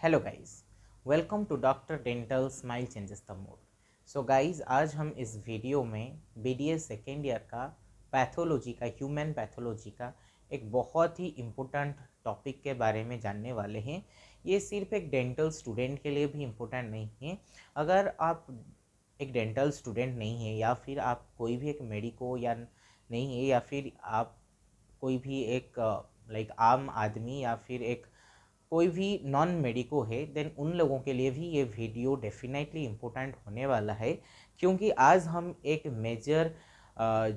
Hello guys, welcome to doctor dental smile changes the mood. So guys, आज हम इस video में BDS second year का pathology का ह्यूमन पैथोलॉजी का एक बहुत ही इम्पोर्टेंट टॉपिक के बारे में जानने वाले हैं। ये सिर्फ एक डेंटल स्टूडेंट के लिए भी इम्पोर्टेंट नहीं है। अगर आप एक डेंटल स्टूडेंट नहीं है या फिर आप कोई भी एक मेडिको या नहीं है या फिर आप कोई भी एक लाइक आम आदमी या फिर एक कोई भी नॉन मेडिको है, देन उन लोगों के लिए भी ये वीडियो डेफिनेटली इम्पोर्टेंट होने वाला है। क्योंकि आज हम एक मेजर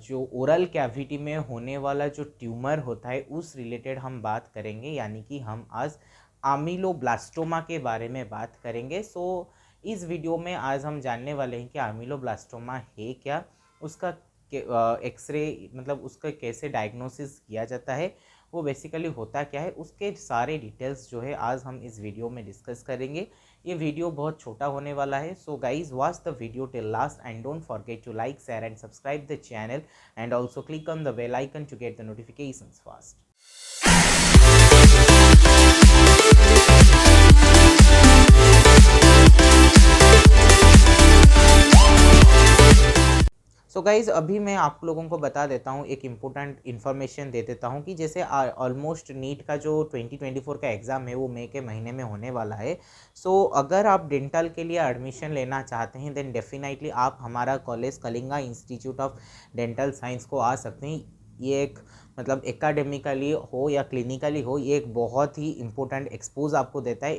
जो ओरल कैविटी में होने वाला जो ट्यूमर होता है उस रिलेटेड हम बात करेंगे, यानी कि हम आज आमिलोब्लास्टोमा के बारे में बात करेंगे। सो इस वीडियो में आज हम जानने वाले हैं कि आमिलोब्लास्टोमा है क्या, उसका एक्सरे मतलब उसका कैसे डायग्नोसिस किया जाता है, वो बेसिकली होता क्या है, उसके सारे डिटेल्स जो है आज हम इस वीडियो में डिस्कस करेंगे। ये वीडियो बहुत छोटा होने वाला है। So guys, watch the video till last and don't forget to like, share and subscribe the channel and also click on the bell icon to get the notifications fast. So guys, अभी मैं आप लोगों को बता देता हूँ, एक important information दे देता हूँ कि जैसे ऑलमोस्ट नीट का जो 2024 का एग्ज़ाम है वो मई के महीने में होने वाला है। सो अगर आप डेंटल के लिए एडमिशन लेना चाहते हैं देन डेफिनेटली आप हमारा college Kalinga institute of dental science को आ सकते हैं। ये एक मतलब एकेडमिकली हो या क्लिनिकली हो, ये एक बहुत ही इम्पोर्टेंट एक्सपोज आपको देता है,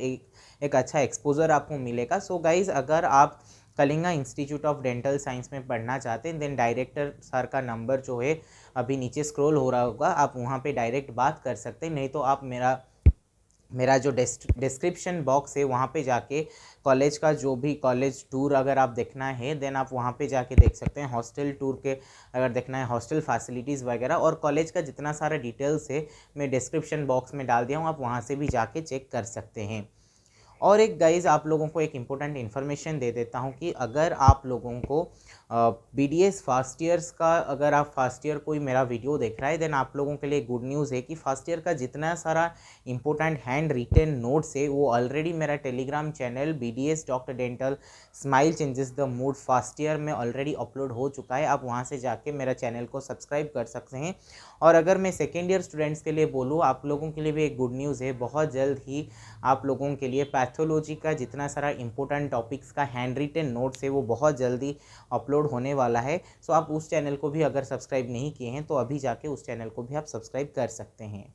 एक अच्छा एक्सपोजर आपको मिलेगा। सो गाइज़, अगर आप Kalinga institute of dental science में पढ़ना चाहते हैं देन डायरेक्टर सर का नंबर जो है अभी नीचे स्क्रॉल हो रहा होगा, आप वहाँ पे डायरेक्ट बात कर सकते हैं। नहीं तो आप मेरा मेरा जो डिस्क्रिप्शन बॉक्स है वहाँ पे जाके कॉलेज का जो भी कॉलेज टूर अगर आप देखना है देन आप वहाँ पे जाके देख सकते हैं। हॉस्टल टूर के अगर देखना है, हॉस्टल फैसिलिटीज़ वगैरह और कॉलेज का जितना सारा डिटेल्स है मैं डिस्क्रिप्शन बॉक्स में डाल दिया हूँ, आप वहाँ से भी जाके चेक कर सकते हैं। और एक गाइज़, आप लोगों को एक इम्पोर्टेंट इन्फॉर्मेशन दे देता हूँ कि अगर आप लोगों को बीडीएस फर्स्ट ईयर्स का, अगर आप फर्स्ट ईयर कोई मेरा वीडियो देख रहा है देन आप लोगों के लिए गुड न्यूज़ है कि फर्स्ट ईयर का जितना सारा इम्पोर्टेंट हैंड रिटेन नोट्स है वो ऑलरेडी मेरा Telegram channel BDS doctor dental smile changes the mood first year में ऑलरेडी अपलोड हो चुका है। आप वहाँ से जाके मेरा चैनल को सब्सक्राइब कर सकते हैं। और अगर मैं सेकेंड ईयर स्टूडेंट्स के लिए बोलूँ, आप लोगों के लिए भी एक गुड न्यूज़ है, बहुत जल्द ही आप लोगों के लिए पैथोलॉजी का जितना सारा इंपॉर्टेंट टॉपिक्स का हैंड रिटन नोट्स है वो बहुत जल्दी अपलोड होने वाला है। सो आप उस चैनल को भी अगर सब्सक्राइब नहीं किए हैं तो अभी जाके उस चैनल को भी आप सब्सक्राइब कर सकते हैं।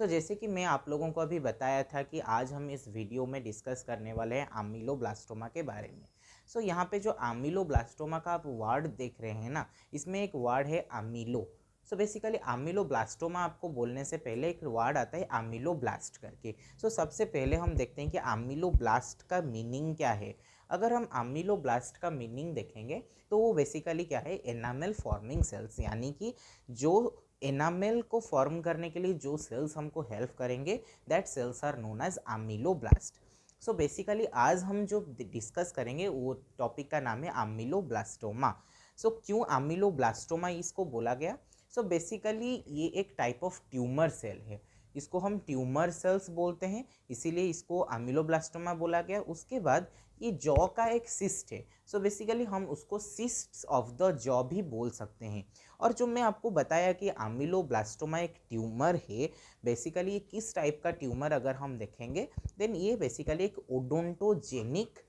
जैसे कि मैं आप लोगों को अभी बताया था कि आज हम इस वीडियो में डिस्कस करने वाले हैं आमिलोब्लास्टोमा के बारे में। यहाँ पे जो आमिलोब्लास्टोमा का आप वर्ड देख रहे हैं ना, इसमें एक वर्ड है आमिलो। बेसिकली आमिलोब्लास्टोमा आपको बोलने से पहले एक वर्ड आता है आमिलोब्लास्ट करके। सबसे पहले हम देखते हैं कि आमिलोब्लास्ट का मीनिंग क्या है। अगर हम आमिलोब्लास्ट का मीनिंग देखेंगे तो वो बेसिकली क्या है, एनामल फॉर्मिंग सेल्स, यानी कि जो एनामेल को फॉर्म करने के लिए जो सेल्स हमको हेल्प करेंगे that cells are known as ameloblast. Basically आज हम जो डिस्कस करेंगे वो टॉपिक का नाम है आमिलोब्लास्टोमा। क्यों आमिलोब्लास्टोमा इसको बोला गया? बेसिकली ये एक टाइप ऑफ ट्यूमर सेल है, इसको हम ट्यूमर सेल्स बोलते हैं, इसीलिए इसको आमिलोब्लास्टोमा बोला गया। उसके बाद ये जॉ का एक सिस्ट है, बेसिकली हम उसको सिस्ट्स ऑफ द जॉ भी बोल सकते हैं। और जो मैं आपको बताया कि आमिलोब्लास्टोमा एक ट्यूमर है, बेसिकली ये किस टाइप का ट्यूमर अगर हम देखेंगे देन ये बेसिकली एक ओडोंटोजेनिक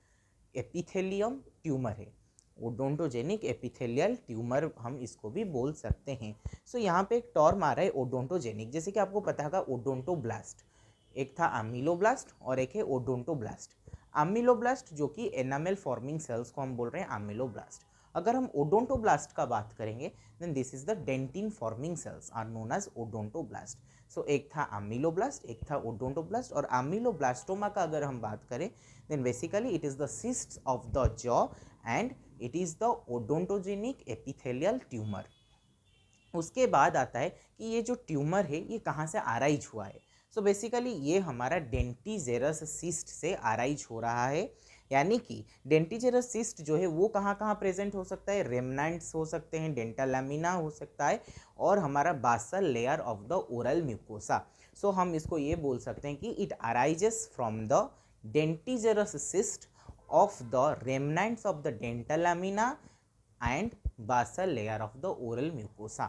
एपिथेलियम ट्यूमर है। ओडोंटोजेनिक एपिथेलियल ट्यूमर हम इसको भी बोल सकते हैं। यहाँ पे एक टर्म आ रहा है ओडोंटोजेनिक, जैसे कि आपको पता होगा ओडोंटोब्लास्ट, एक था आमिलोब्लास्ट और एक है ओडोंटोब्लास्ट। आमिलोब्लास्ट जो कि एनामेल फॉर्मिंग सेल्स को हम बोल रहे हैं आमिलोब्लास्ट। अगर हम ओडोंटोब्लास्ट का बात करेंगे then this is the dentin forming cells are known as odontoblast. एक था आमिलोब्लास्ट, एक था ओडोंटोब्लास्ट। और आमिलोब्लास्टोमा का अगर हम बात करें then basically it is the cysts of the jaw and it is the odontogenic epithelial tumour. उसके बाद आता है कि ये जो ट्यूमर है ये कहाँ से आराइज हुआ है। बेसिकली ये हमारा डेंटिजेरस सिस्ट से आराइज हो रहा है, यानी कि डेंटिजेरस सिस्ट जो है वो कहाँ कहाँ प्रेजेंट हो सकता है, रेमनेंट्स हो सकते हैं, डेंटल लैमिना हो सकता है और हमारा basal layer of the oral mucosa. हम इसको ये बोल सकते हैं कि it arises from the dentigerous cyst of the remnants of the dental lamina and basal layer of the oral mucosa।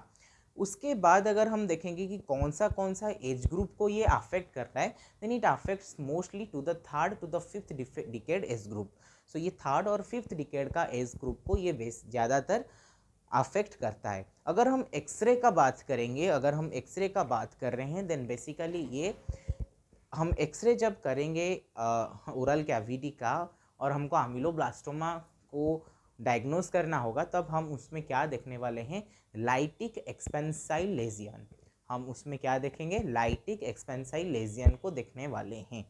उसके बाद अगर हम देखेंगे कि कौन सा एज ग्रुप को ये अफेक्ट कर रहा है, then it affects mostly to the third to the fifth decade age group. So ये थर्ड और फिफ्थ डिकेड का एज ग्रुप को ये ज़्यादातर अफेक्ट करता है। अगर हम एक्सरे का बात करेंगे, अगर हम एक्सरे का बात कर रहे हैं, देन बेसिकली ये हम एक्सरे जब करेंगे ओरल कैविटी का और हमको अमीलोब्लास्टोमा को डायग्नोज करना होगा, तब हम उसमें क्या देखने वाले हैं, लाइटिक एक्सपेंसाइल लेजियन। हम उसमें क्या देखेंगे, लाइटिक एक्सपेंसाइल लेजियन को देखने वाले हैं।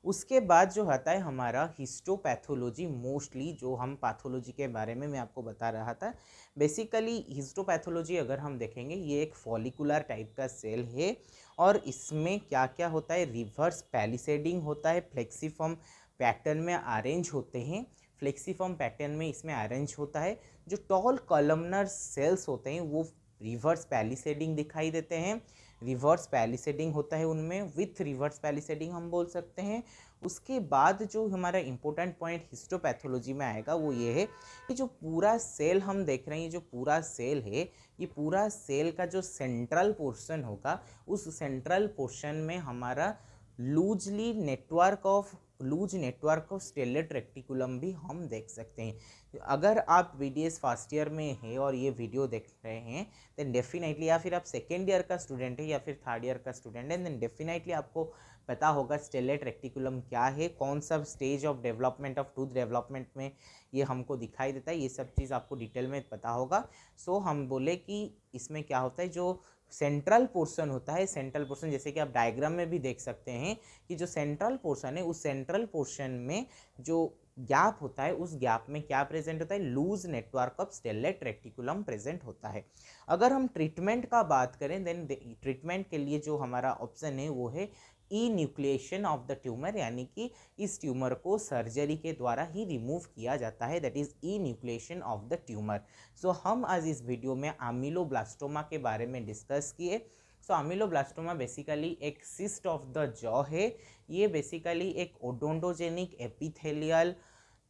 उसके बाद जो आता है हमारा हिस्टोपैथोलॉजी, मोस्टली जो हम पैथोलॉजी के बारे में मैं आपको बता रहा था। बेसिकली हिस्टोपैथोलॉजी अगर हम देखेंगे, ये एक फॉलिकुलर टाइप का सेल है और इसमें क्या क्या होता है, रिवर्स पैलिसेडिंग होता है, फ्लेक्सीफॉर्म पैटर्न में अरेंज होते हैं, फ्लेक्सीफॉर्म पैटर्न में इसमें अरेंज होता है। जो टॉल कॉलमनर सेल्स होते हैं वो रिवर्स पैलिसेडिंग दिखाई देते हैं, रिवर्स पैलिसेडिंग होता है उनमें, विथ रिवर्स पैलिसेडिंग हम बोल सकते हैं। उसके बाद जो हमारा इंपॉर्टेंट पॉइंट हिस्टोपैथोलॉजी में आएगा वो ये है कि जो पूरा सेल हम देख रहे हैं, जो पूरा सेल है, ये पूरा सेल का जो सेंट्रल पोर्शन होगा, उस सेंट्रल पोर्शन में हमारा loose network of stellate reticulum भी हम देख सकते हैं। अगर आप BDS फर्स्ट ईयर में है और ये वीडियो देख रहे हैं, देन डेफिनेटली, या फिर आप सेकेंड ईयर का स्टूडेंट है या फिर थर्ड ईयर का स्टूडेंट है, देन डेफिनेटली आपको पता होगा स्टेलेट रेक्टिकुलम क्या है, कौन सा stage of development of tooth development में ये हमको दिखाई देता है, ये सब चीज़ आपको डिटेल में पता होगा। सो हम बोले कि इसमें क्या होता है, जो सेंट्रल पोर्शन होता है, सेंट्रल पोर्शन जैसे कि आप डायग्राम में भी देख सकते हैं कि जो सेंट्रल पोर्शन है, उस सेंट्रल पोर्शन में जो गैप होता है, उस गैप में क्या प्रेजेंट होता है, loose network of stellate reticulum present होता है। अगर हम ट्रीटमेंट का बात करें, देन ट्रीटमेंट के लिए जो हमारा ऑप्शन है वो है enucleation of the tumour, यानी कि इस ट्यूमर को सर्जरी के द्वारा ही रिमूव किया जाता है, that is enucleation of the tumour. So हम आज इस वीडियो में अमीलोब्लास्टोमा के बारे में डिस्कस किए। सो अमीलोब्लास्टोमा बेसिकली एक सिस्ट ऑफ द जॉ है। ये बेसिकली एक ओडोंटोजेनिक एपिथेलियल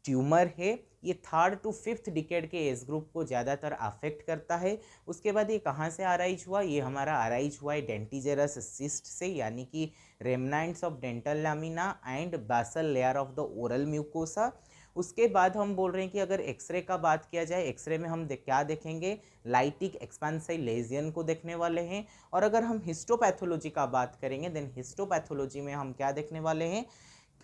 ट्यूमर है। ये थर्ड टू फिफ्थ डिकेड के एज ग्रुप को ज़्यादातर अफेक्ट करता है। उसके बाद ये कहाँ से अराइज हुआ, ये हमारा अराइज हुआ है डेंटिजेरस सिस्ट से, यानी कि remnants of dental lamina and basal layer of the oral mucosa. उसके बाद हम बोल रहे हैं कि अगर एक्सरे का बात किया जाए, एक्सरे में हम क्या देखेंगे, लाइटिक एक्सपेंसाइल लेजियन को देखने वाले हैं। और अगर हम हिस्टोपैथोलॉजी का बात करेंगे, देन हिस्टोपैथोलॉजी में हम क्या देखने वाले हैं,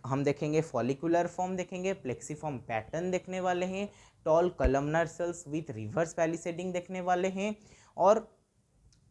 हम देखेंगे फॉलिकुलर फॉर्म देखेंगे, प्लेक्सीफॉर्म पैटर्न देखने वाले हैं, tall columnar cells with reverse palisading देखने वाले हैं। और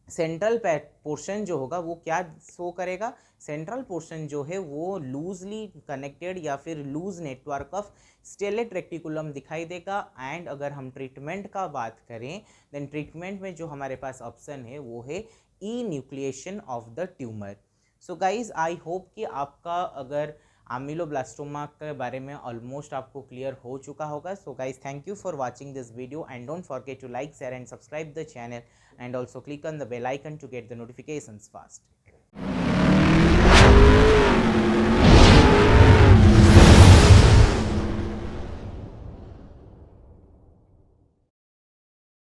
सेंट्रल पोर्शन जो होगा वो क्या शो करेगा, सेंट्रल पोर्शन जो है वो लूजली कनेक्टेड या फिर loose network of stellate reticulum दिखाई देगा। एंड अगर हम ट्रीटमेंट का बात करें, देन ट्रीटमेंट में जो हमारे पास ऑप्शन है वो है enucleation of the tumour. So guys, I hope कि आपका अगर अमीलोब्लास्टोमा के बारे में ऑलमोस्ट आपको क्लियर हो चुका होगा। So guys, thank you for watching this video and don't forget to like, share and subscribe the channel and also click on the bell icon to get the notifications fast.